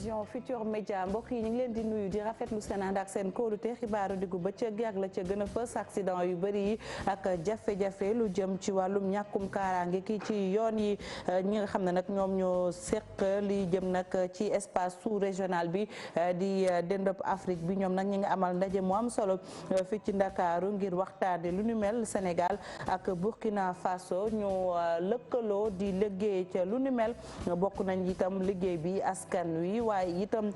télévision Futur Média mbokk yi ñu ngi leen di nuyu di rafetlu seen ànd ak seen kóolute xibaaru diggu bëccëg ak la ca gën a fës accident yu bëri yi ak jafe-jafe lu jëm ci wàllum ñàkkum kaaraange kii ci yoon yi ñi nga xam ne nag ñoom ñoo seq li jëm nag ci espace sous régional bi di dendop Afrique bi ñoom nag ñi nga amal ndaje mu am solo fii ci Ndakaaru ngir waxtaane lu ñu mel Sénégal ak Burkina Faso ñu lëkkaloo di liggéey ca lu ñu mel bokk nañ itam liggéey bi askan wi waaye itam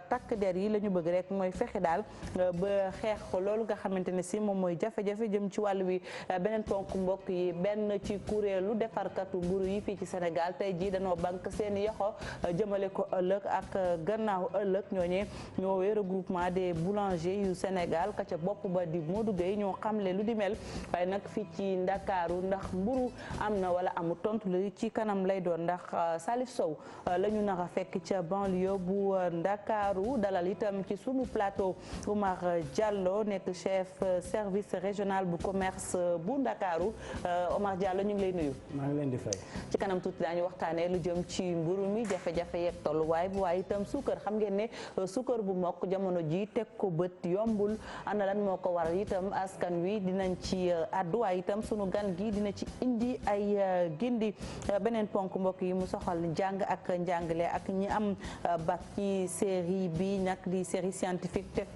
takk der yi la ñu bëgg rek mooy fexe daal ba xeex loolu nga xamante ne si moom mooy jafe-jafe jëm ci wàll wi beneen ponk mbokk yi benn ci kuréelu defarkatu mburu yi fii ci Sénégal tey jii dañoo bank seen yoxo jëmale ko ëllëg ak gannaaw ëllëg ñooñee ñoo regroupement des boulangers yu Sénégal ka ca bopp ba di Modou Gueye ñoo xamle lu di mel waaye nag fii ci Ndakaaru ndax mburu am na wala amu tontu li ci kanam lay doon ndax Salif Sow la ñu nar a fekk ca banlieue bu Ndakaaru dalal itam ci sunu plateau Oumar Diallo nekk chef service régional bu commerce bu Ndakaaru Oumar Diallo ñu ngi lay nuyu. maa ngi leen di fay. ci kanam tuuti daañu waxtaanee lu jëm ci mburu mi jafe-jafe yeeg tolluwaay bu waaye itam suukar xam ngeen ne suukar bu mokk jamono ji teg ko bët yombul ana lan moo ko waral itam askan wi dinañ ci addu waaye itam sunu gan gi dina ci indi ay gindi beneen ponk mbokk yi mu soxal njàng ak njàngale ak ñi am bac ci série bi nag di série scientifique teg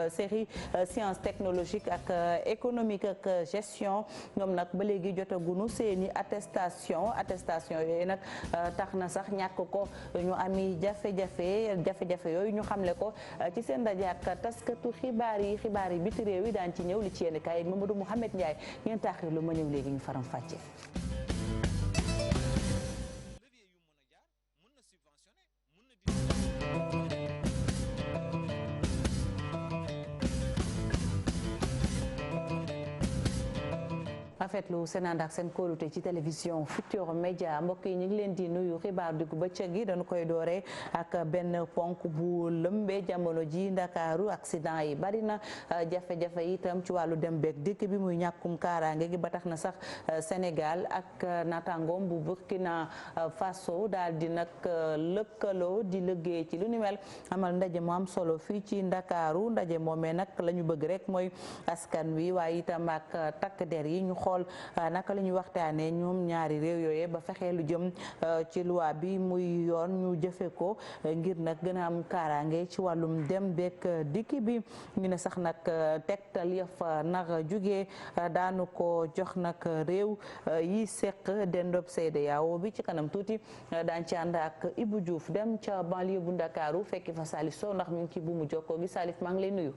série science technologique ak économique ak gestion ñoom nag ba léegi jotagunu seeni attestation yooyu nag tax na sax ñàkk ko ñu ami jafe-jafe yooyu ñu xamle ko ci seen ndaje ak taskatu xibaar yi biti réew yi daan ci ñëw li ci yéen kaay Mamadou Mouhamed Ndiaye ngeen taaxir lu ma ñëw léegi ñu faram fàcce. rafetlu seen ànd ak seen kóolute ci télévision Futur Média mbokk yi ñu ngi leen di nuyu xibaar diggu bëccëg gi dañu koy dooree ak benn ponk bu lëmbee jamono ji Ndakaaru accident yi bari na jafe-jafe itam ci wàllu dem beeg dikk bi muy ñàkkum kaaraange gi ba tax na sax Sénégal ak naataangoom bu Burkina Faso daal di nag lëkkaloo di liggéey ci lu ni mel amal ndaje mu am solo fii ci Ndakaaru ndaje moomee nag la ñu bëgg rek mooy askan wi waaye itam ak takk der yi ñu xool naka la ñuy waxtaanee ñoom ñaari réew yooyee ba fexe lu jëm ci loi bi muy yoon ñu jëfe ko ngir nag gën a am kaaraange ci wàllum dem beek dikki bi ñu ne sax nag tegtal ya fa nar jugee daanu ko jox nag réew yi seq dendob CEDEAO bi ci kanam tuuti daan ci ànd ak Ibou Diouf dem ca banlieue bu Ndakaaru fekki fa Salif Sow ndax mi ngi ci bu mu jokkoo gi Salif maa ngi lay nuyu.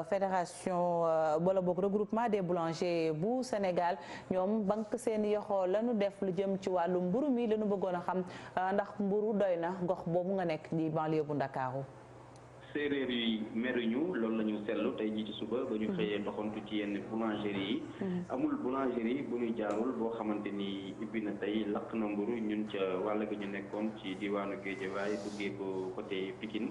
Fédération wala boog regroupement des boulangers bu Sénégal ñoom banque seen yoxoo lañu def lu jëm ci wàllu mburu mi lañu bëggoon a xam ndax mburu doy na gox boobu nga nekk di banlieue bu Ndakaaru. séeréer yi meruñu loolu la ñu seetlu tey jii ci suba ba ñu xëyee doxantu ci yenn boulangerie yi amul boulangerie bu ñu jaarul boo xamante ni ibbi na tey lakk na mburu ñun ca wàll gi ñu nekkoon ci diwaanu Guédiawaye duggee ko côté Pikine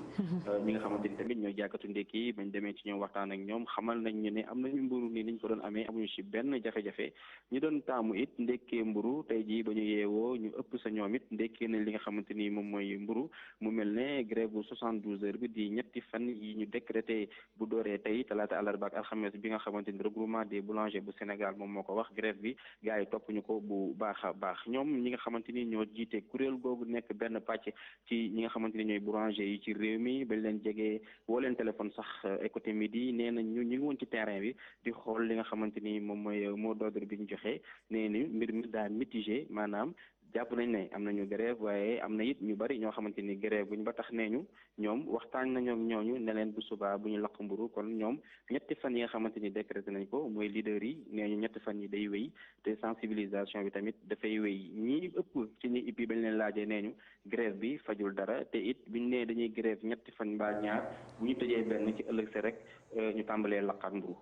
ñi nga xamante ni tamit ñooy jàkkatu ndékki bañ demee ci ñoom waxtaan ak ñoom xamal nañ ñu ne am nañu mburu ni niñ ko doon amee amuñu ci benn jafe-jafe ñu doon taamu it ndékkee mburu tey jii ba ñu yeewoo ñu ëpp sa ñoom it ndékkee nañ li nga xamante ni moom mooy mburu mu mel ne grève bu 72 heures bi di ñetti fan yi ñu décrété bu dooree tey talaata àllarba ak alxames bi nga xamante ni regroupement des boulangers bu Sénégal moom moo ko wax grève bi gars yi topp ñu ko bu baax a baax ñoom ñi nga xamante ni ñoo jiite kuréel googu nekk benn pàcc ci ñi nga xamante ni ñooy boulanger yi ci réew mi bañ leen jegee woo leen téléphone sax côté midi nee na ñu ngi woon ci terrain bi di xool li nga xamante ni moom mooy mot d'ordre bi ñu joxe nee ni mbir mi daa mitigé maanaam jàpp nañ ne am nañu grève waaye am na it ñu bari ñoo xamante ni grève buñ ba tax nee ñu ñoom waxtaan nañoo ak ñooñu ne leen bu subaa bu ñu lakk mburu kon ñoom ñetti fan yi nga xamante ni décrété nañ ko mooy leader yi nee ñu ñetti fan yi day wéy te sensibilisation bi tamit dafay wéy ñi ëpp ci ñi ippi bañ leen laajee nee ñu grève bi fajul dara te it biñ nee dañuy grève ñetti fan mbaa ñaar bu ñu tëjee benn ci ëllëg sa rek ñu tàmbalee lakk ak mburu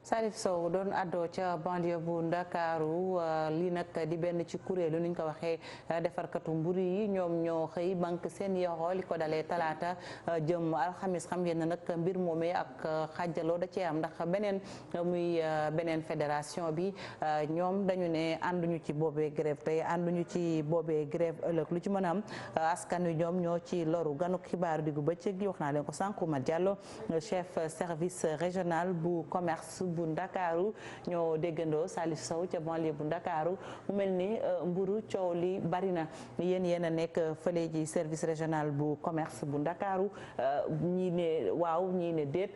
Salif Sow doon àddoo ca banlieue bu Ndakaaru lii nag di benn ci kuréelu ni ñu ko waxee defarkatu mburu yi ñoom ñoo xëy banque seen yoxo li ko dalee talaata jëm alxamis. xam ngeen ne nag mbir moomee ak xàjjaloo da cee am ndax beneen fédération bi ñoom dañu ne ànduñu ci boobee grève tey ànduñu ci boobee grève ëllëg lu ci mën a am askan wi ñoom ñoo ci loru. ganuk xibaaru diggu bëccëg gi wax naa leen ko sànq Oumar Diallo chef service régional bu commerce bu Ndakaaru ñoo déggandoo Salif Sow ca banlieue bu Ndakaaru mu mel ni mburu coow li bari na yéen a nekk fële ji service régional bu commerce bu Ndakaaru ñii ne waaw ñii ne déet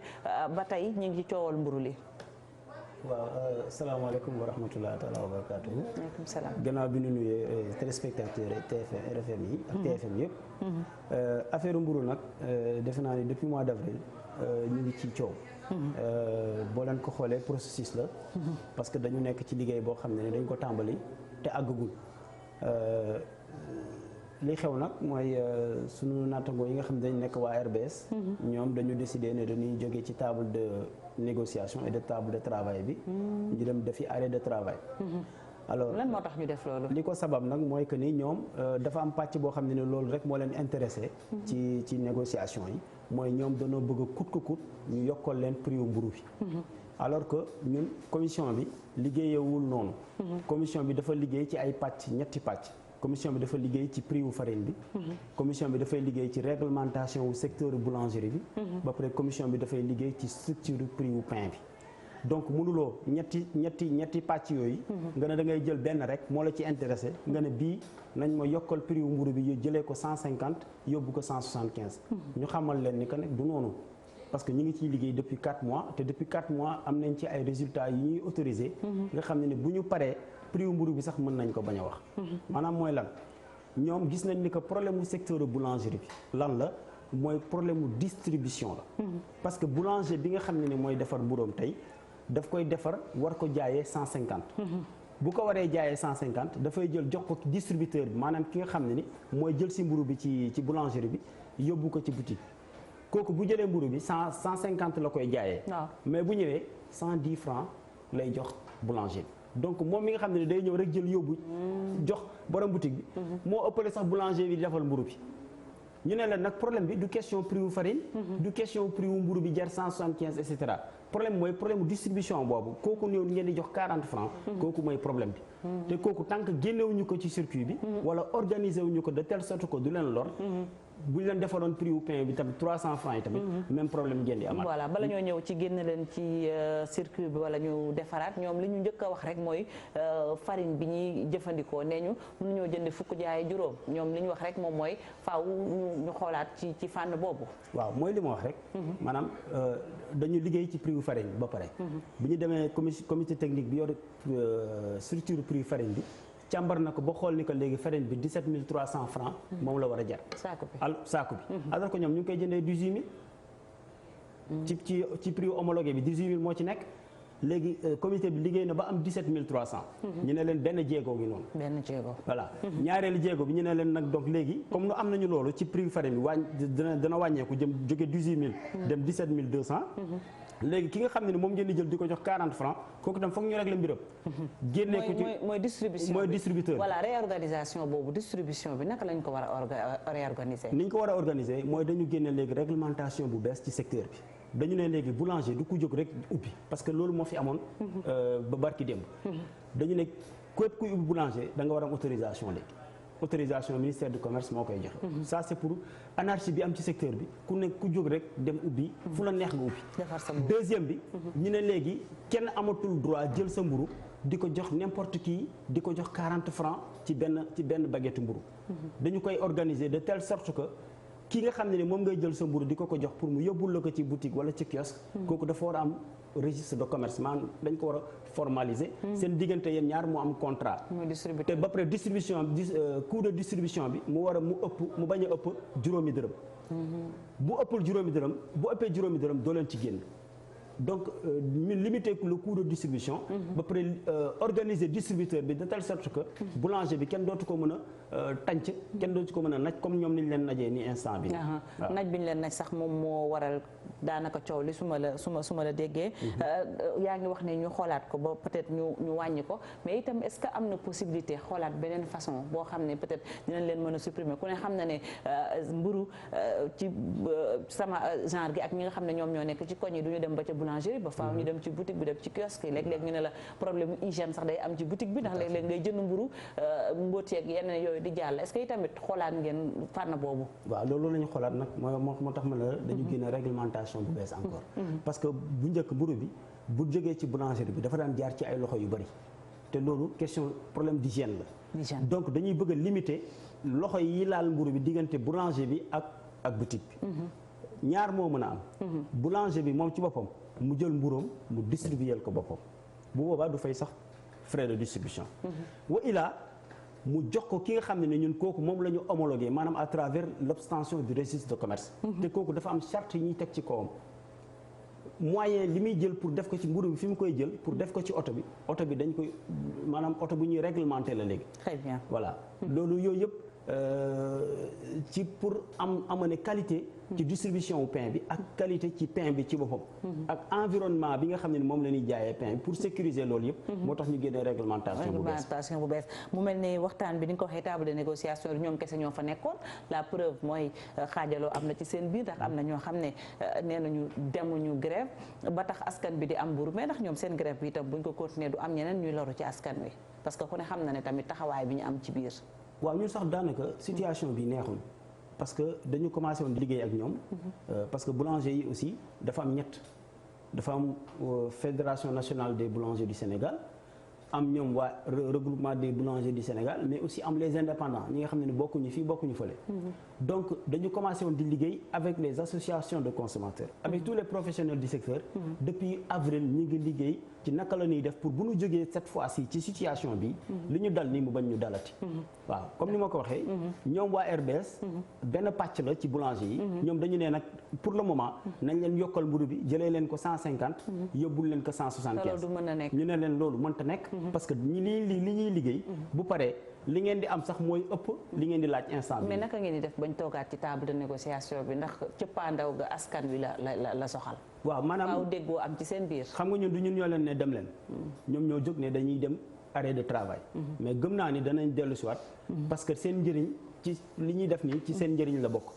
ba tey ñu ngi ci coowal mburu li. waaw salaamaaleykum wa rahmatulah taala wa barakaatuhu. waaleykum salaam. gannaaw bi ñu nuyee téléspectateurs TFM RFM yi ak TFM yëpp. affaire mburu nag defe naa ni depuis mois d'avril ñu ngi ci coow. boo leen ko xoolee processus la. parce que dañu nekk ci liggéey boo xam ne dañ ko tàmbali te àggagul. li xew nag mooy sunu nattangoo yi nga xam ne dañ nekk waa RBS. ñoom dañu décidé ne dañuy jógee ci table de négociation et de table de travail bi. ñu dem defi arrêt de travail. alors lan moo tax ñu def loolu. li ko sabab nag mooy que ni ñoom dafa am pàcc boo xam ne loolu rek moo leen intéressé. ci négociation yi mooy ñoom dañoo bëgg a coûte que coûte ñu yokkal leen prix yu mburu bi. alors que ñun commission bi liggéeyewul noonu. commission bi dafa liggéey ci ay pàcc ñetti pàcc. commission bi dafa liggéey ci prix wu farine bi. commission bi dafay liggéey ci réglementation wu secteur boulangerie bi. ba pare commission bi dafay liggéey ci structure prix wu pain bi. donc mënuloo ñetti pàcc yooyu. nga ne da ngay jël benn rek moo la ci intéressé nga ne bii nañ ma yokkal prix wu mburu bi jëlee ko 150 yóbbu ko 175. ñu xamal leen ni que nag du noonu. parce que ñu ngi ciy liggéey depuis 4 mois te depuis 4 mois am nañ ci ay résultats yi ñuy autorisé. nga xam ne bu ñu paree prix wu mburu bi sax mën nañ ko bañ a wax. maanaam mooy lan ñoom gis nañ ni que problème mu secteur boulangerie bi lan la mooy problème mu distribution la. parce que boulanger bi nga xam ne mooy defar mburoom tey daf koy defar war ko jaayee 150. bu ko waree jaayee 150 dafay jël jox ko distributeur bi maanaam ki nga xam ne ni mooy jël si mburu bi ci boulangerie bi yóbbu ko ci boutique. kooku bu jëlee mburu bi 150 la koy jaayee. mais bu ñëwee 110 francs lay jox boulanger bi. donc moom mi nga xam ne day ñëw rek jël yóbbu. jox borom boutique bi. moo ëppale sax boulanger bi di defal mburu bi. ñu ne la nag problème bi du question prix wu farine. du question prix wu mburu bi jar 175 et cetera. problème mooy problème distribution boobu kooku ñëw ngeen di jox 40 francs. kooku mooy problème bi. te kooku tant que génnewuñu ko ci circuit bi. wala organiser wuñu ko de telle sorte que du leen lor. bu ñu leen defaloon prix wu pain bi tamit 300 francs yi tamit. même problème ngeen di amaat. voilà bala ñoo ñëw ci génn leen ci circuit bi wala ñu defaraat ñoom li ñu njëkk a wax rek mooy farine bi ñuy jëfandikoo nee ñu mënu ñoo jënd fukk jaay juróom ñoom li ñu wax rek moom mooy faaw ñu xoolaat ci fànn boobu. waaw mooy li ma wax rek. maanaam dañu liggéey ci prix wu farine bi ba pare. bu ñu demee comité technique bi yor structure prix farine bi. càmbar na ko ba xool ni que léegi farine bi 17 300 francs moom la war a jar. saako bi alors que ñoom ñu ngi koy jëndee 18 000. ci prix homologué bi 18 000 moo ci nekk. léegi comité bi liggéey na ba am 17 300. ñu ne leen benn jéego gi noonu. benn jéego. voilà ñaareelu jéego bi ñu ne leen nag donc léegi comme nu am nañu loolu ci prix farine bi dana wàññeeku jëm jóge 18 000. dem 17 200. léegi ki nga xam ne moom ngeen di jël di ko jox 40 francs kooku tam foog ñu régler mbiram. génne ko ci mooy distribution mooy distributeur. voilà réorganisation boobu distribution bi naka lañ ko war a réorganiser. ni ñu ko war a organiser mooy dañu génne léegi réglementation bu bees ci secteur bi. dañu ne léegi boulanger du ko jóg rek ubbi parce que loolu moo fi amoon. ba barki démb. dañu ne képp kuy ubbi boulanger da nga war a am autorisation léegi. autorisation ministère du commerce moo koy joxe. ça c'est pour anarchie bi am ci secteur bi ku nekk ku jóg rek dem ubbi. fu la neex nga ubbi. deuxième bi. ñu ne léegi kenn amatul droit jël sa mburu di ko jox n'importe qui di ko jox 40 francs ci benn baguette mburu dañu koy organiser de telle sorte que ki nga xam ne moom ngay jël sa mburu di ko jox pour mu yóbbul la ko ci boutique wala ci kiosque. kooku dafa war a am registre de commerce maanaam dañ ko war a formaliser. seen diggante yéen ñaar mu am contrat. te ba pare distribution coût de distribution bi mu bañ a ëpp juróomi dërëm. bu ëppul juróomi dërëm bu ëppee juróomi dërëm doo leen ci génn. donc ñu limiter le coût de distribution. ba pare organiser distributeur bi de telle sorte que. boulanger bi kenn dootu ko mën a tànc. kenn dootu ko mën a naj comme ñoom ni ñu leen najee ni instant bi naj bi ñu leen naj sax moom moo waral daanaka coow li su ma la déggee. yaa ngi wax ne ñu xoolaat ko ba peut-être ñu wàññi ko mais itam est-ce que am na possibilité xoolaat beneen façon boo xam ne peut-être dinañ leen mën a supprimer ku ne xam na ne mburu ci sama genre gi ak ñi nga xam ne ñoom ñoo nekk ci koñ yi du ñu dem ba ca boulangerie ba faaw ñu dem ci boutique bi dem ci kiosque yi léeg-léeg ñu ne la problème hygiène sax day am ci boutique bi ndax léeg-léeg ngay jënd mburu mbóot yeeg yeneen yooyu di jàll est-ce que itamit xoolaat ngeen fànn boobu. waaw loolu la ñu xoolaat nag moo tax ma la dañu génne réglementation bu bees encore. parce que bu njëkk mburu bi bu jógee ci boulangerie bi dafa daan jaar ci ay loxo yu bari te loolu question problème d'hygiène la. donc dañuy bëgg a limiter loxo yi laal mburu bi diggante boulanger bi ak boutique bi. ñaar moo mën a am. boulanger bi moom ci boppam mu jël mburoom mu distribuer ko boppam bu boobaa du fay sax frais de distribution. wa ilaa mu jox ko ki nga xam ne ñun kooku moom la ñu homologué maanaam à travers l'obtention du registre de commerce. te kooku dafa am charte yi ñuy teg ci kawam. moyen li muy jël pour def ko ci mburu bi fi mu koy jël pour def ko ci oto bi dañ koy maanaam oto bu ñuy réglementé la léegi. très bien voilà loolu yooyu yëpp ci pour amane qualité. ci distribution wu pain bi ak qualité ci pain bi ci boppam. ak environnement bi nga xam ne moom la ñuy jaayee pain bi pour sécuriser loolu yëpp. moo tax ñu génnee réglementation bu bees. mu mel ni waxtaan bi ni nga ko waxee table de négociation ñoom kese ñoo fa nekkoon la preuve mooy xaajaloo am na ci seen biir ndax am na ñoo xam ne nee nañu demuñu grève ba tax askan bi di am mburu mais ndax ñoom seen grève bi itam buñ ko continuer du am ñeneen ñuy loru ci askan wi parce que ku ne xam na ne tamit taxawaay bi ñu am ci biir. waaw ñun sax daanaka situation bi neexul. parce que dañu commencé woon liggéey ak ñoom. parce que boulanger yi aussi dafa am ñett dafa am fédération nationale des boulangers du Sénégal am ñoom waa regroupement des boulangers du Sénégal mais aussi am les indépendants ñi nga xam ne bokkuñu fii bokkuñu fële. donc dañu commencé woon di liggéey avec les associations de consommateurs. avec tous les professionnels du secteur. depuis avril ñu ngi liggéey ci naka la ñuy def pour bu ñu jógee cette fois-ci ci situation bi. li ñu dal nii mu bañ ñu dalati. waaw comme ni ma ko waxee. ñoom waa RBS. benn pàcc la ci boulanger yi. ñoom dañu ne nag pour le moment. nañ leen yokkal mburu bi jëlee leen ko 150. yóbbul leen ko 175. ñu ne leen loolu mënta nekk. parce que li ñuy liggéey. bu paree li ngeen di am sax mooy ëpp li ngeen di laaj instant bi. mais naka ngeen di def bañ toogaat ci table de négociation bi ndax cëppaandaw ga askan wi la soxal. waaw maanaam waaw déggoo am ci seen biir. xam nga ñun du ñun ñoo leen ne dem leen. ñoom ñoo jóg ne dañuy dem arrêt de travail. mais gëm naa ni danañ dellu si waat. parce que seen njëriñ ci li ñuy def nii ci seen njëriñ la bokk.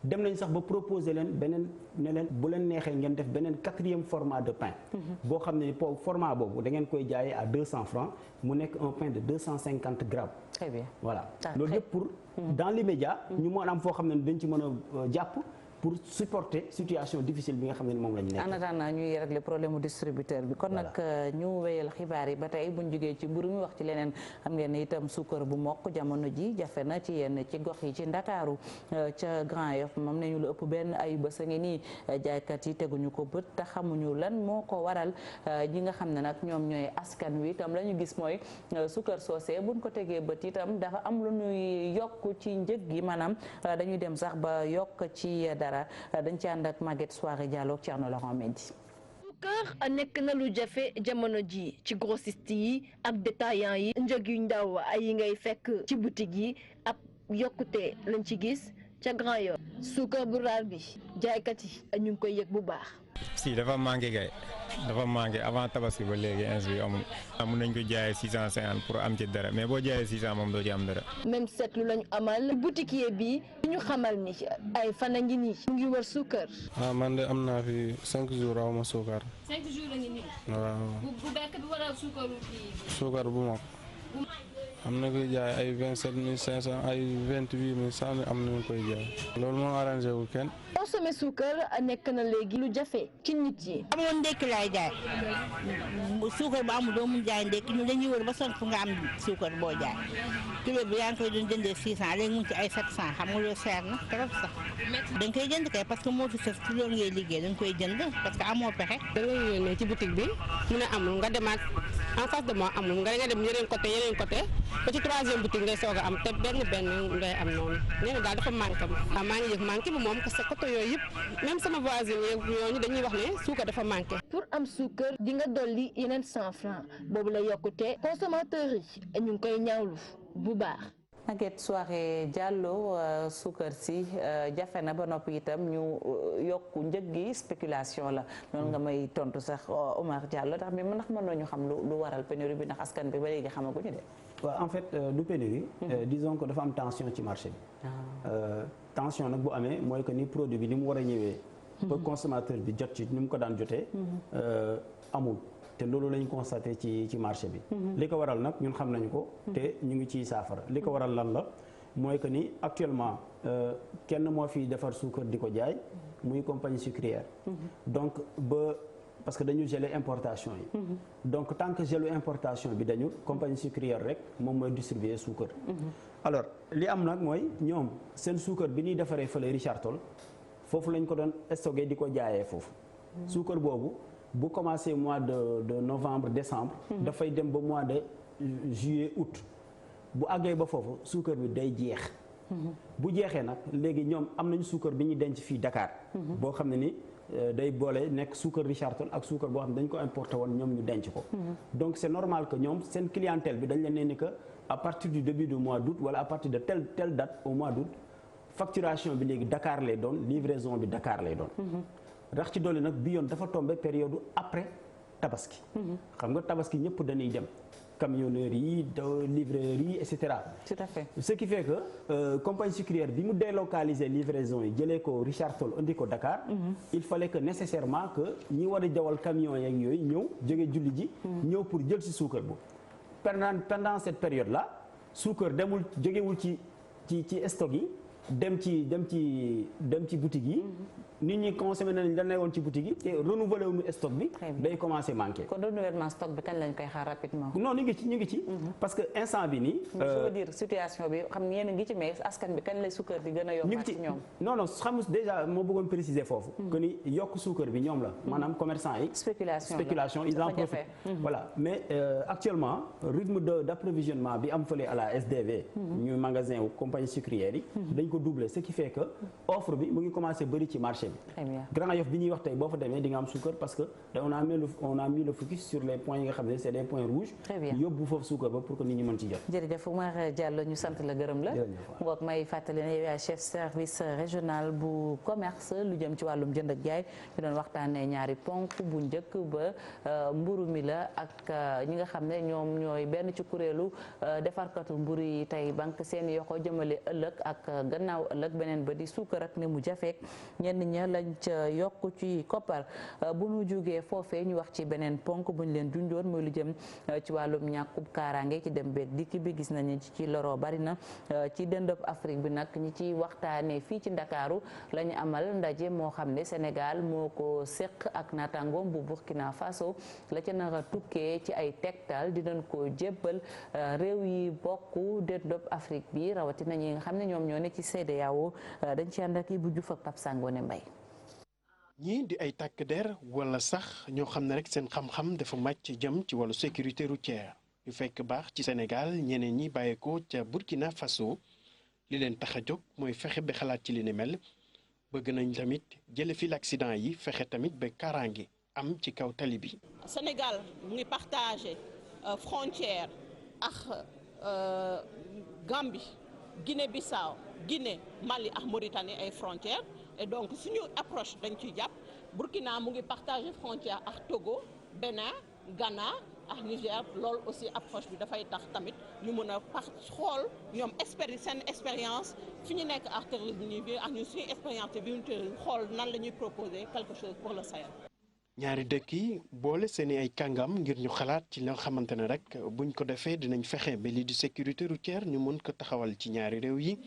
dem nañ sax ba proposer leen beneen ne leen bu leen neexee ngeen def beneen 4e format de pain. boo xam ne format boobu da ngeen koy jaayee à 200 francs mu nekk un pain de 250 grammes. très bien voilà loolu yëpp pour dans l'immédiat ñu mën am foo xam ne dañ ci mën a jàpp. pour supporter situation difficile bi nga xam ne moom la ñu nekk. en attendant ñuy régler problème mu distributeur bi. kon nag ñu wéyal xibaar yi ba tey buñ jógee ci mburu mi wax ci leneen xam ngeen ne itam suukar bu mokk jamono ji jafe na ci yenn ci gox yi ci Ndakaaru ca Grand Yoff moom nañu lu ëpp benn ay bés a ngi nii jaaykat yi teguñu ko bët te xamuñu lan moo ko waral ñi nga xam ne nag ñoom ñooy askan wi itam la ñu gis mooy suukar soosee buñ ko tegee bët itam dafa am lu ñuy yokk ci njëg gi maanaam dañuy dem sax ba yokk ci dañ ci ànd ak Maguette Soirée Diallo ak Thierno Laurent Mendy. suukar nekk na lu jafe jamono ji ci grossiste yi ak détaillant yi njëg yu ndaw yi ngay fekk ci boutique yi ab yokkute lañ ci gis ca Grand Yoff suukar bu raar bi jaaykat yi ñu ngi koy yëg bu baax. si dafa manqué kay dafa manqué avant tabaski ba léegi ins bi amul nañ ko jaayee 650 pour am ci dara mais boo jaayee 600 moom doo ci am dara. même seetlu lañu amal boutiquier bi ñu xamal ni ay fan a ngi nii mu ngi wër suukar. man de am naa fi 5 jours aw ma suukar. 5 jours la ngi nii. waaw bu bekk bi wala suukaru kii. suukar bu mag. am na koy jaay ay 27500 ay 28100 am nañu koy jaay. loolu moo arrangé wu kenn. consommé suukar nekk na léegi lu jafe ci nit yi. amoon ndekki laay jaay suukar bu amul doo mun jaay ndekki ñu dañuy wër ba sonn fu nga am suukar boo jaay kilo bi yaa ngi koy doon jëndee 600 léegi mu ngi ci ay 700 xam nga loolu seer na trop sax. dañ koy jënd kay parce que moo fi sëf ci loolu ngay liggéey dañ koy jënd parce que amoo pexe. da ngay yónnee ci boutique bi mu ne amul nga demaat en face de moi amul nga dem yeneen côté ba ci 3e boutique ngay soog a am te benn ngay am noonu nee na daal dafa manqué maa ngi yëg manqué bi moom parce que côté yooyu yëpp même sama voisine yeeg ñooñu dañuy wax ne suukar dafa manqué. pour am suukar di nga dolli yeneen 100 francs boobu la yokkute consommateurs yi ñu ngi koy ñaawlu bu baax. Maguette Souaré Diallo suukar si jafe na ba noppi itam ñu yokku njëg gi spéculation la noonu nga may tontu sax Omar Diallo ndax mi ndax mën nañu xam lu waral pénurie bi ndax askan bi ba léegi xamaguñu de. waaw en fait du pénurie. disons que dafa am tension ci marché bi. tension nag bu amee mooy que ni produit bi ni mu war a ñëwee. ba consommateur bi jot ci ni mu ko daan jotee. amul. te loolu lañu constaté ci marché bi. li ko waral nag ñun xam nañu ko. te ñu ngi ciy saafara li ko waral lan la mooy que ni actuellement kenn moo fi defar suukar di ko jaay muy compagnie sucrière. donc parce que dañu gelé importation yi. donc tant que gelu importation bi dañu compagnie sucrière rek moom mooy distribuer suukar. alors li am nag mooy ñoom seen suukar bi ñuy defaree fële Richard Toll foofu lañ ko doon stocké di ko jaayee foofu. suukar boobu. bu commencé mois de novembre décembre. dafay dem ba mois de juillet août. bu àggee ba foofu suukar bi day jeex. bu jeexee nag léegi ñoom am nañu suukar bi ñuy denc fii Dakar. boo xam ne ni day boole nekk suukar Richard Toll ak suukar boo xam ne dañ ko importé woon ñoom ñu denc ko. donc c'est normal que ñoom seen clientèle bi dañ leen ne ni que à partir du début du mois d'août wala à partir de telle date au mois d'août facturation bi léegi Dakar lay doon livraison bi Dakar lay doon. rax ci dolli nag bi yoon dafa tombé période après tabaski. xam nga tabaski ñëpp dañuy dem camionneurs yi livreurs yi et cetera. tout à fait ce qui fait que compagnie sucrière bi mu délocaliser livraison yi jëlee ko Richard Toll indi ko Dakar. il fallait que nécessairement que ñi war a jawal camion yeeg yooyu ñëw jóge julli ji. ñëw pour jël ci suukar bu. pendant cette période là suukar demul jógewul ci stock yi dem ci boutique yi. nit ñi consommé nañ la newoon ci boutique yi te renouvelé wuñu stock bi. day commencé manqué. kon renouvellement stock bi kañ lañ koy xaar rapidement. non ñu ngi ci. parce que instant bi nii. je veux dire situation bi xam ngeen ngi ci mais askan bi kañ lay suukar bi gën a yokk ci ñoom. non xam déjà moo bëggoon préciser foofu. que ni yokk suukar bi ñoom la. maanaam commerçant yi. spéculation ils en profitent. voilà mais actuellement rythme d'approvisionnement bi am fële à la SDV. ñu magasin wu compagnie sucrière yi. dañ ko doubler ce qui fait que offre bi mu ngi commencé bëri ci marché. Très bien. Grand Yoff bi ñuy wax tey boo fa demee di nga am suukar parce que on a mis le focus sur les points yi nga xam ne c'est des points rouges. Très bien yóbbu foofu suukar ba pour que nit ñi mën ci jot. jërëjëf Oumar Diallo ñu sant la gërëm la. ngoog may fàttali ne yow yaay chef service régional bu commerce lu jëm ci wàllum jënd ak jaay ñu doon waxtaanee ñaari ponk bu njëkk ba mburu mi la ak ñi nga xam ne ñoom ñooy benn ci kuréelu defarkatu mburu yi tey banque seen yoxo jëmale ëllëg ak gannaaw ëllëg beneen ba di suukar ak ne mu jafeek ñenn lañ ca yokk ci koppar bu ñu jógee foofee ñu wax ci beneen ponk bu ñu leen junjoon muy lu jëm ci wàllum ñàkkub kaaraange ci dem beeg dikk bi gis nañu ci loro bari na ci dëndëb Afrique bi nag ñi ci waxtaanee fii ci Ndakaaru la ñu amal ndaje moo xam ne Sénégal moo ko séq ak naataangoom bu Burkina Faso la ca nar a tukkee ci ay tegtal dinañ ko jébbal réew yi bokk dëndëb Afrique bi rawatina ñi nga xam ne ñoom ñoo ne ci CEDEAO dañ ci ànd ak Ibou Diouf ak Pape Sangone Mbaye. ñii di ay takk der wala sax ñoo xam ne rek seen xam-xam dafa màcc jëm ci wàllu sécurité routière ñu fekk baax ci Sénégal ñeneen ñi bàyyeekoo ca Burkina Faso li leen tax a jóg mooy fexe ba xalaat ci li ni mel bëgg nañ tamit jële fi l'accident yi fexe tamit ba kaaraange am ci kaw tali bi. Sénégal mu ngi partagé frontière ak Gambie Guinée-Bissau Guinée Mali ak Mauritanie ay frontières. Et donc suñu approche dañ ciy jàpp Burkina mu ngi partager frontière ak Togo Bénin Ghana ak Niger loolu aussi approche bi dafay tax tamit ñu mën a xool ñoom seen expérience fi ñu nekk ak terrorisme bi ñuy ak ñu suñu expérience bi ñu xool nan la ñuy proposer quelque chose pour le Sahel. ñaari dëkk yi boole seeni ay kàngam ngir ñu xalaat ci loo xamante ne rek buñ ko defee dinañ fexe ba lii di sécurité routière ñu mën ko taxawal ci ñaari réew yi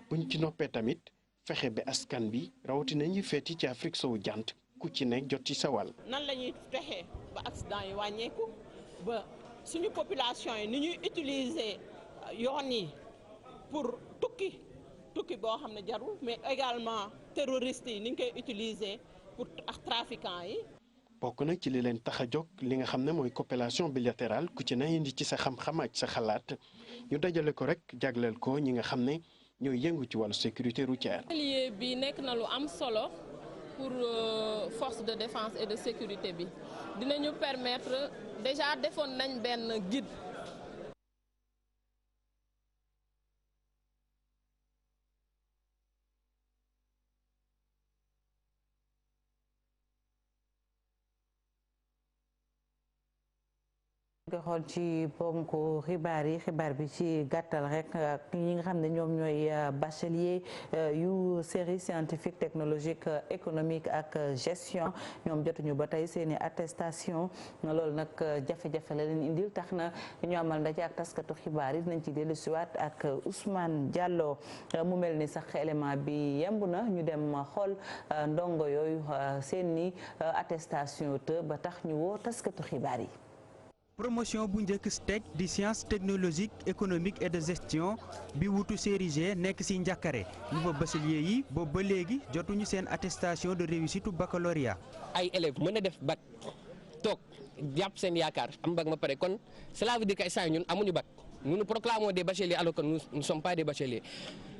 buñ ci noppee tamit. fexe ba askan bi rawatina ñi feeti ci Afrique sowu jant ku ci nekk jot ci sawal. nan la ñuy fexe ba accident yi wàññeeku ba suñu population yi ni ñuy utiliser yoon yi pour tukki boo xam ne jarul mais également terroristes yi ni ñu koy utiliser pour ak trafiquants yi. bokk na ci li leen tax a jóg li nga xam ne mooy coopération bilatérale ku ci na indi ci sa xam-xam ak sa xalaat ñu dajale ko rek jagleel ko ñi nga xam ne. ñooy yëngu ci wàllu sécurité routière. atelier bi nekk na lu am solo pour force de défense et de sécurité bi dinañu permettre déjà defoon nañ benn guide xool ci ponku xibaar bi ci gàttal rek ñi nga xam ne ñoom ñooy bachelier yu série scientifique technologique économique ak gestion ñoom jotuñu ba tey seeni attestation loolu nag jafe-jafe la leen indil tax na ñu amal ndaje ak taskatu xibaar yi dinañ ci dellusiwaat ak Ousmane Diallo mu mel ni sax élément bi yemb na ñu dem xool ndongo yooyu seeni attestation te ba tax ñu woo taskatu xibaar yi. promotion bu njëkk STEC di science technologique économique et de gestion bi wutu série G nekk ci njàkkare nouveau bachelier yi boobu ba léegi jotuñu seen attestation de réussite baccalauréat. ay élèves mën a def bac toog jàpp seen yaakaar am bac ma pare kon cela veut dire que instant ñun amuñu bac nous nous proclamons des bacheliers alors que nous ne sommes pas des bacheliers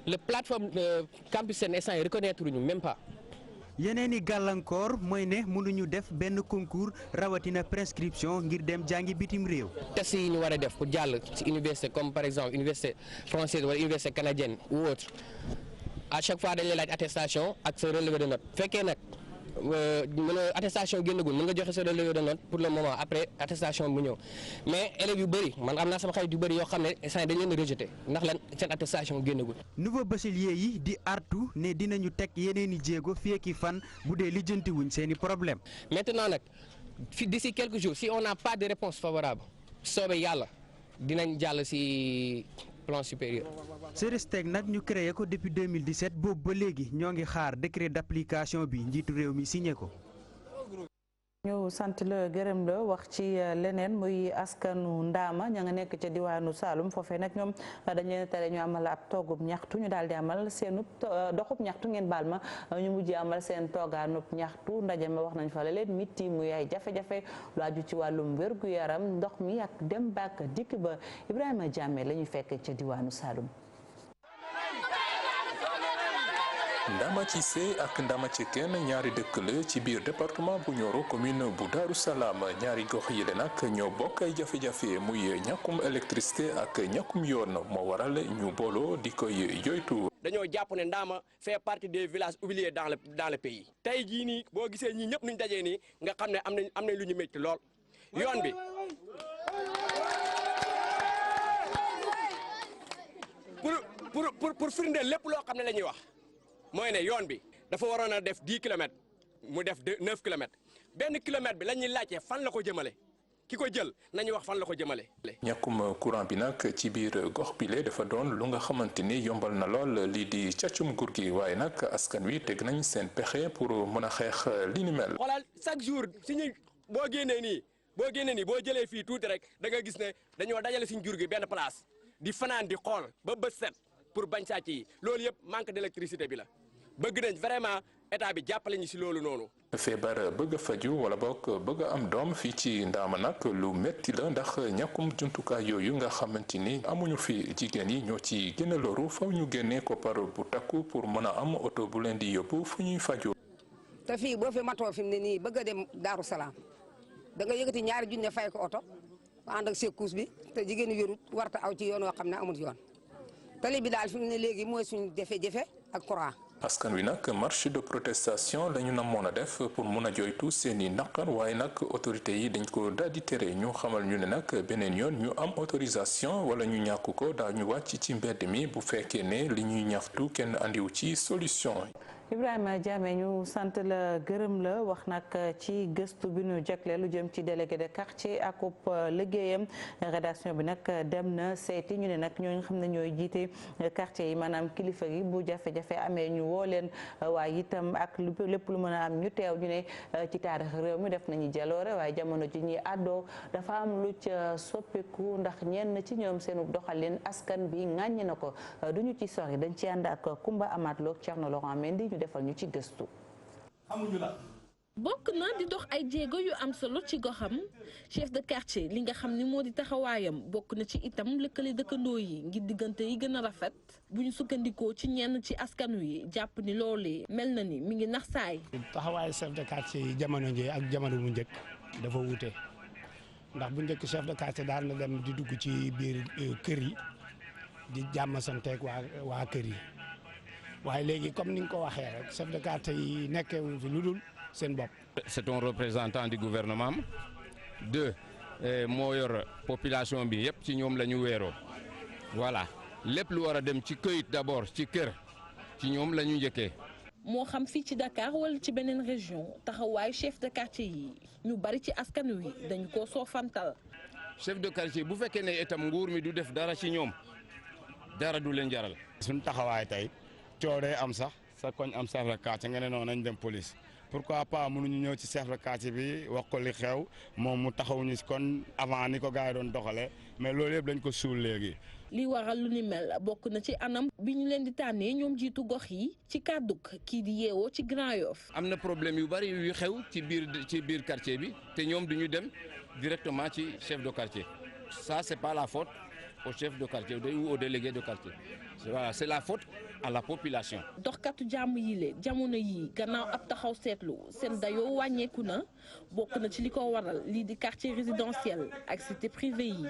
le plateforme campus Sen instant yi reconnaître ñu même pas. yeneen i gàllankoor mooy ne mënuñu def benn concours rawatina prescription ngir dem jàngi bitim réew. test yi ñu war a def pour jàll ci université comme par exemple université française wala université canadienne ou autre à chaque fois dañ lay laaj attestation ak sa relevé de note fekkee nag attestation génnagul mën nga joxe sa relevé de note pour le moment après attestation bu ñëw mais élèves yu bëri man am naa sama xarit yu bëri yoo xam ne instant dañ leen rejeté ndax lan seen attestation génnagul. nouveau bachelier yi di artu ne dinañu teg yeneen i jéego fii ak fan bu dee lijjanti wuñ seen i problème. maintenant nag d'ici quelques jours si on n'a pas de réponse favorable soobee yàlla dinañ jàll ci plan supérieur. STEC nag ñu créé ko depuis 2017 boobu ba léegi ñoo ngi xaar décret d'application bi njiitu réew mi signé ko. ñu sant la gërëm la wax ci leneen muy askanu Ndaama ña nga nekk ca diwaanu Saloum foofee nag ñoom dañ leen tere ñu amal ab toogub ñaxtu ñu daal di amal seenub doxub ñaxtu ngeen baal ma ñu mujjee amal seen toogaanub ñaxtu ndaje ma wax nañ fa la leen mitti muy ay jafe-jafe lu aju ci wàllum wér-gu-yaram ndox mi ak dem baak dikk ba Ibrahima Diame la ñuy fekk ca diwaanu Saloum. Ndama Cissé ak Ndama Cekkeen ñaari dëkk la ci biir département bu Nioro commune bu Daaru Salaam ñaari gox yi la nag ñoo bokk ay jafe-jafe muy ñàkkum électricité ak ñàkkum yoon moo waral ñu booloo di koy joytu. dañoo jàpp ne Ndama fait partie des villages oubliés dans le pays. tey jii nii boo gisee ñii ñëpp nuñ dajee nii nga xam ne am nañ lu ñu métti lool yoon bi. pour firndeel lépp loo xam ne la ñuy wax. mooy ne yoon bi dafa waroon a def 10 kilomètres mu def 9 kilomètres benn kilomètre bi la ñuy laajte fan la ko jëmale ki ko jël nañu wax fan la ko jëmale. ñàkkum courant bi nag ci biir gox bi le dafa doon lu nga xamante ni yombal na lool lii di càccum gur gi waaye nag askan wi teg nañ seen pexe pour mën a xeex li ni mel. xoolal chaque jour suñu boo génnee nii boo jëlee fii tuuti rek da nga gis ne dañoo dajale suñu jur gi benn place di fanaan di xool ba bët set pour bañ sàcc yi loolu yëpp manque d'électricité bi la. bëgg nañ vraiment état bi jàppale ñu ci loolu noonu. feebar bëgg a faju wala bokk bëgg a am doom fii ci Ndaama nag lu metti la ndax ñàkkum jumtukaay yooyu nga xamante ni amuñu fi jigéen yi ñoo ci gën a loru faw ñu génnee koppar bu takku pour mën a am oto bu leen di yóbbu fu ñuy faju. te fii boo fi matoo fi mu ne nii bëgg a dem Daaru Salaam da nga yëkkati ñaari junne fay ko oto ànd ak secours bi te jigéen wérut warta aw ci yoon woo xam ne amul yoon tali bi daal fi mu ne léegi mooy suñu jafe-jafe ak courant. askan wi nag marche de protestation la ñu namoon a def pour mun a joytu seeni naqar waaye nag autorités yi dañ ko daal di tere ñu xamal ñu ne nag beneen yoon ñu am autorisation wala ñu ñàkk ko daañu wàcc ci mbedd mi bu fekkee ne li ñuy ñaxtu kenn andiw ci solution. Ibrahima Diame ñu sant la gërëm la wax nag ci gëstu bi ñu jagle lu jëm ci délégué de quartier akub liggéeyam rédaction bi nag dem na seeti ñu ne nag ñooñu xam ne ñooy jiite quartier yi maanaam kilifa yi bu jafe-jafe amee ñu woo leen waaye itam ak lépp lu mën a am ñu teew ñu ne ci taarix réew mi def nañu jaloore waaye jamono ji ñuy àddoo dafa am lu ca soppiku ndax ñenn ci ñoom seenu doxalin askan bi ŋàññi na ko duñu ci sori dañ ci ànd ak Kumba Amat Lo Thierno Laurent Mendy ñu defal ñu ci gëstu. bokk na di dox ay jéego yu am solo ci goxam chef de quartier li nga xam ni moo di taxawaayam bokk na ci itam lëkkale dëkkandoo yi ngir diggante yi gën a rafet bu ñu sukkandikoo ci ñenn ci askan wi jàpp ni loolee mel na ni mi ngi nax saay. taxawaayu chef de quartier yi jamono ji ak jamono bu njëkk dafa wuute ndax bu njëkk chef de quartier daan na dem di dugg ci biir kër yi di jàmm santeeg waa kër yi waaye léegi comme ni nga ko waxee rek chef de quartier yi nekkee wuñ fi lu dul seen bopp. C'est un représentant du gouvernement. 2, moo yor population bi yëpp ci ñoom la ñu weeroo voilà lépp lu war a dem ci këyit d'abord ci kër ci ñoom la ñu njëkkee. moo xam fii ci Dakar wala ci beneen région taxawaayu chef de quartier yi ñu bari ci askan wi dañu ko soofantal. chef de quartier bu fekkee ne itam nguur mi du def dara ci ñoom dara du leen jaral. suñu taxawaay tey coow day am sax sa koñ am chef de quartier nga ne noonu nañ dem police pourquoi pas mënuñu ñëw ci chef de quartier bi wax ko li xew moom mu taxawuñu si kon avant ni ko gars yi doon doxalee mais loolu yëpp dañ ko suul léegi. li waral lu ni mel bokk na ci anam bi ñu leen di tànnee ñoom jiitu gox yi ci kàdduk kii di yeewoo ci Grand Yoff. am na problème yu bari yu xew ci biir quartier bi te ñoom duñu dem directement ci chef de quartier ça c'est pas la faute au chef de quartier ou au délégué de quartier voilà c'est la faute à la population. doxkatu jàmm yi le jamono yii gannaaw ab taxaw seetlu seen dayoo wàññeeku na bokk na ci li ko waral lii di quartier résidentiel ak cité privée yi.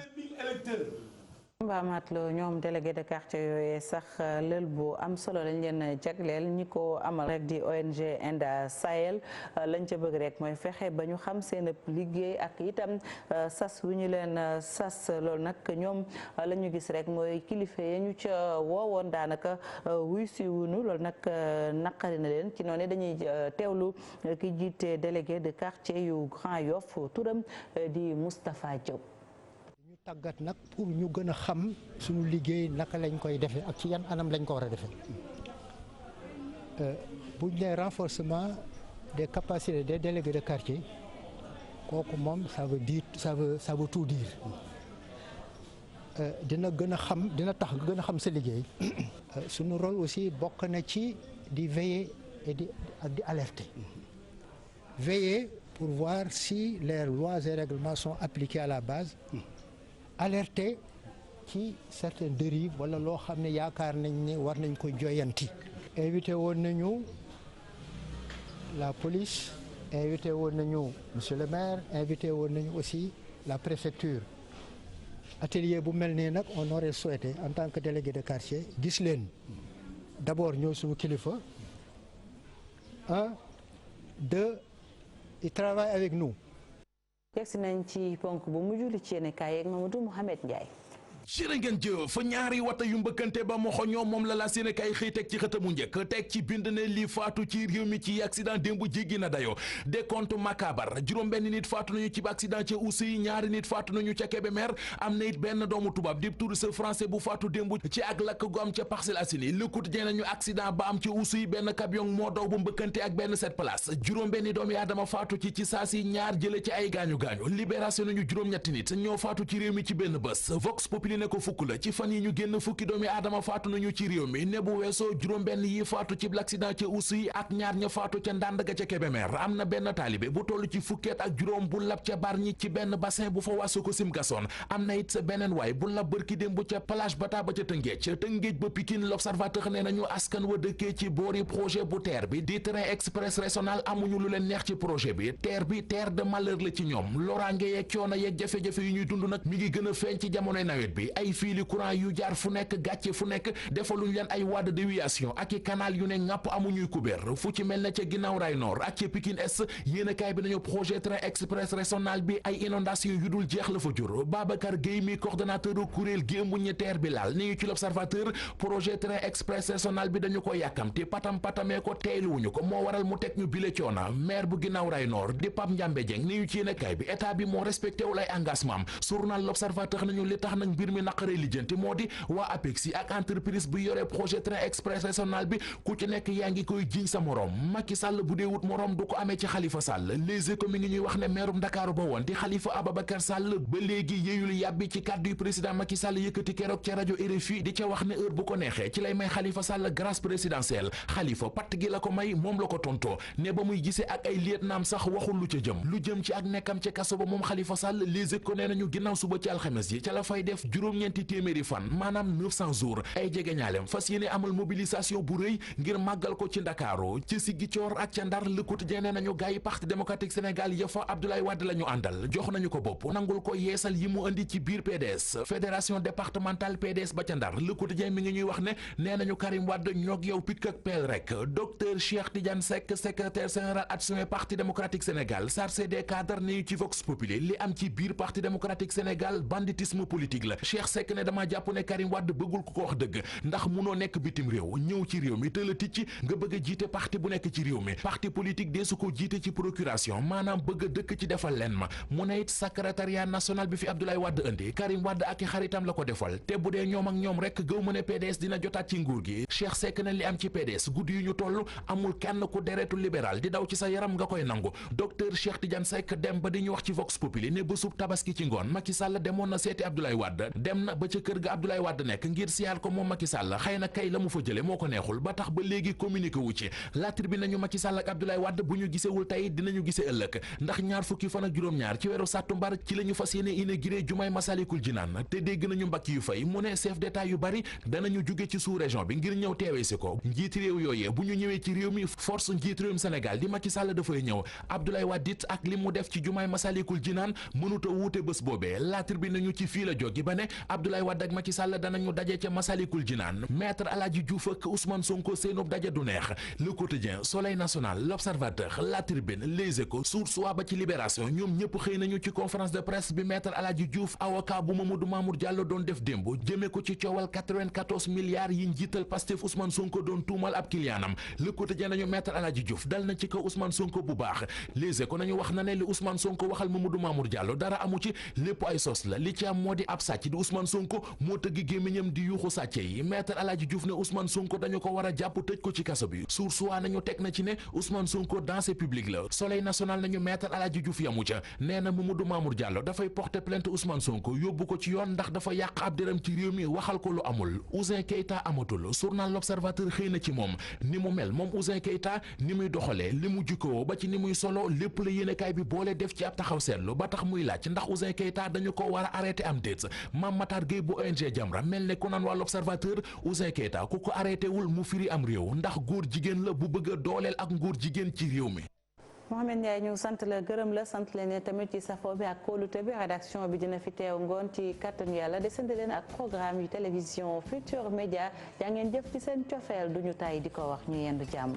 Mbaamat la ñoom délégué de quartier yooyu sax lël bu am solo lañ leen jagleel ñi ko amal rek di ONG Enda Sahel lañ ca bëgg rek mooy fexe ba ñu xam seen liggéey ak itam sas wu ñu leen sas loolu nag ñoom la ñu gis rek mooy kilifa yi ñu ca woowoon daanaka wuy si wunu loolu nag naqari na leen ci noonu dañuy teewlu ki jiite délégué de quartier yu Grand Yoff turam di Moustapha Diop. tàggat nag pour ñu gën a xam suñu liggéey naka lañ koy defee ak ci yan anam lañ ko war a defee bu ñu nee renforcement des capacités des délégués de quartier kooku moom ça veut dire ça veut tout dire dina gën a xam dina tax gën a xam sa liggéey suñu rôle aussi bokk na ci di veiller et di alerter veiller pour voir si les lois et règlements sont appliqués à la base. alerter ci certaines dérives wala loo xam ne yaakaar nañ ne war nañ ko joyanti. invité woon nañu la police invité woon nañu monsieur le maire invité woon nañu aussi la préfecture atelier bu mel nii nag on aurait souhaité en tant que délégué de quartier gis leen d'abord ñëw suñu kilifa 1 2 il travaille avec nous. yegsi nañ ci ponk bu mujj li ci yéene kaay yeeg Mamadou Mouhamed Ndiaye. jërë ngeen jëf ñaari wata yu mbëkkante ba moxo ñoom moom la seen kay xëy teg ci xëtamu njëkk teg ci bind ne li faatu ci réew mi ci accident démb jéggi na dayo décompte macabre juróom-benn nit faatu nañu ci accident ca Oussouye ñaari nit faatu nañu ca Kébémer am na it benn doomu tubaab di touriste français bu faatu démb ci ak lakk gu am ca Parcelles Assainies Le Quotidien nañu accident ba am ca Oussouye benn camion moo daw bu mbëkkante ak benn 7 place juróom-benn doomi aadama faatu ci saasi ñaar jële ci ay gaañu-gaañu libération nañu juróom-ñetti nit ñoo faatu ci réew mi ci benn bés Vox Populi ne ko fukk la ci fan yi ñu génn fukki doomi aadama faatu nañu ci réew mi ne bu weesoo juróom-benn yi faatu ci l'accident ca Oussouye ak ñaar ña faatu ca Ndandaga ca Kébémer am na benn taalibe bu toll ci fukkeet ak juróom bu lab ca Bargny ci benn bassin bu fa wasu ko sim gasoon am na it sa beneen waay bu lab bërki démb ca plage Bata ba ca Tëngéej ba Pikine L'Observateur ne nañu askan wa dëkkee ci boori projet bu TER bi di train express régional amuñu lu leen neex ci projet bi TER de malheur la ci ñoom loraange yeeg coono yeeg jafe-jafe yu ñuy dund nag mi ngi gën a feeñ ci jamonoy nawet bi ay fiili courant yu jaar fu nekk gàcce fu nekk defaluñ leen ay voies de déviation ak i canal yu ne ŋàpp amuñuy couvert fu ci mel ne ca ginnaaw Rail Nord ak ca Pikine Est yéenekaay bi nañu projet train express régional bi ay inondation yu dul jeex la fa jur Babacar Gueye mi coordonnateur kuréel gi ëmb ñi TER bi laal ni ñu ci L'Observateur projet train express régional bi dañu ko yàkkamti patamee ko teeyluwuñu ko moo waral mu teg ñu bile coona maire bu ginnaaw Rail Nord di Pape Ndiambé Dieng ni ñu ci yéenekaay bi état bi moo respecté wul ay engagement am journal L'Observateur nañu li tax nag mbir mi naqaree lijjanti moo di waa APEX ak entreprise bu yore projet train express régional bi ku ci nekk yaa ngi koy jiñ sa morom Macky Sall bu dee wut morom du ko amee ci Khalifa Sall Les Échos mi ngi ñuy wax ne meerum Dakar ba woon di Khalifa Ababacar Sall ba léegi yéeyul yàbbi ci kàddu yu président Macky Sall yëkkati keroog ca rajo RFI di ca wax ne heure bu ko neexee ci lay may Khalifa Sall grâce présidentielle Khalifa patt gi la ko may moom la ko tontoo ne ba muy gisee ak ay lieutenant sax waxul lu ca jëm ci ak nekkam ca kaso ba moom Khalifa Sall Les Échos nee nañu ginnaaw suba ci alxames yi ca la fay def juróom-ñeenti téeméeri fan maanaam 900 jours ay jegeñaaleem fas yéene amal mobilisation bu rëy ngir màggal ko ci Ndakaaru ci Ziguinchor ak ca Ndar Le Quotidien nee nañu gaay yi Parti démocratique Sénégal ya fa Abdoulaye Wade la ñu àndal jox nañu ko bopp nangul ko yeesal yi mu indi ci biir PDS fédération départementale PDS ba ca Ndar Le Quotidien mi ngi ñuy wax ne nee nañu Karim Wade ñoog yow pik ak peel rek docteur Cheikh Tidiane Seck secrétaire général adjoint Parti démocratique Sénégal chargé des cadres ne ci Vox Populi li am ci biir Parti démocratique Sénégal banditisme politique la Cheikh Seck ne dama jàpp ne Karim Wade bëggul ko wax dëgg ndax munoo nekk bitim réew ñëw ci réew mi te la ticc nga bëgg a jiite parti bu nekk ci réew mi parti politique dee su ko jiite ci procuration maanaam bëgg a dëkk ci defal leen ma mu ne it secrétariat national bi fi Abdoulaye Wade indi Karim Wade ak i xaritam la ko defal te bu dee ñoom ak ñoom rek gëw ma ne PDS dina jotaat ci nguur gi Cheikh Seck ne li am ci PDS guddi yu ñu toll amul kenn ku deretu libéral di daw ci sa yaram nga koy nangu docteur Cheikh Tidiane Seck dem ba di ñu wax ci Vox Populi ne bésub tabaski ci ngoon Macky Sall demoon na seeti Abdoulaye Wade dem na ba ca kër ga Abdoulaye Wade nekk ngir siyaal ko moom Macky Sall xëy na kay la mu fa jële moo ko neexul ba tax ba léegi communiqué wu ci La Tribune nañu Macky Sall ak Abdoulaye Wade bu ñu gisewul tey dinañu gise ëllëg ndax ñaar fukki fan ak juróom-ñaar ci weeru sàttumbar ci la ñu fas yéene inauguré jumaay Masalikul Jinaan te dégg nañu mbakk yu fay mu ne chef d'état yu bari danañu jóge ci sous-région bi ngir ñëw teewee si ko njiiti réew yooyee bu ñu ñëwee ci réew mi force njiit réewum Sénégal di Macky Sall dafay ñëw Abdoulaye Wade it ak li mu def ci jumaay Masalikul Jinaan mënuta wuute bés boobee La Tribune nañu ci fii la jógi ba ne Abdoulaye Wade ak Macky Sall danañu daje ca Masalikul Jinaan maître Aladji Diouf ak Ousmane Sonko seenub daje du neex Le Quotidien Soleil National L'Observateur La Tribune Les Échos Source A ba ci Libération ñoom ñëpp xëy nañu ci conférence de presse bi maître Aladji Diouf avocat bu Mamadou Mamour Diallo doon def démb jëmee ko ci coowal 94 milliards yi njiital Pastef Ousmane Sonko doon tuumal ab kiliyaanam Le Quotidien nañu maître Aladji Diouf dal na ci kaw Ousmane Sonko bu baax Les Échos nañu wax na ne li Ousmane Sonko waxal Mamadou Mamour Diallo dara amu ci lépp ay sos la li ci am moo di ab sàcc di Ousmane Sonko moo tëgg gémmiñam di yuuxu sàcce yi maître Aladji Diouf ne Ousmane Sonko dañu ko war a jàpp tëj ko ci kaso bi Source A nañu teg na ci ne Ousmane Sonko dansé public la Soleil national nañu maître Aladji Diouf yamu ca nee na Mamadou Mamour Diallo dafay porter plainte Ousmane Sonko yóbbu ko ci yoon ndax dafa yàq ab deram ci réew mi waxal ko lu amul Ouzin Keita amatul journal L'Observateur xëy na ci moom ni mu mel moom Ouzin Keita ni muy doxalee li mu jukkoo ba ci ni muy solo lépp la yéenekaay bi boole def ci ab taxaw seetlu ba tax muy laaj ndax Ouzin Keita dañu ko war a arrêté am déet Mame Matar Gueye bu ONG Jamra mel ne ku naan waa L'Observateur Ouzin Keita ku ko arrêté wul mu firi am réew ndax góor jigéen la bu bëgg a dooleel ak góor jigéen ci réew mi. Mohamed Ndiaye ñu sant la gërëm la sant leen tamit ci safo bi ak kóolute bi rédaction bi dina fi teew ngoon ci kattanu yàlla desandi leen ak programme yu télévision Futurs Médias yaa ngeen jëf ci seen cofeel duñu tay di ko wax ñu yendu jàmm.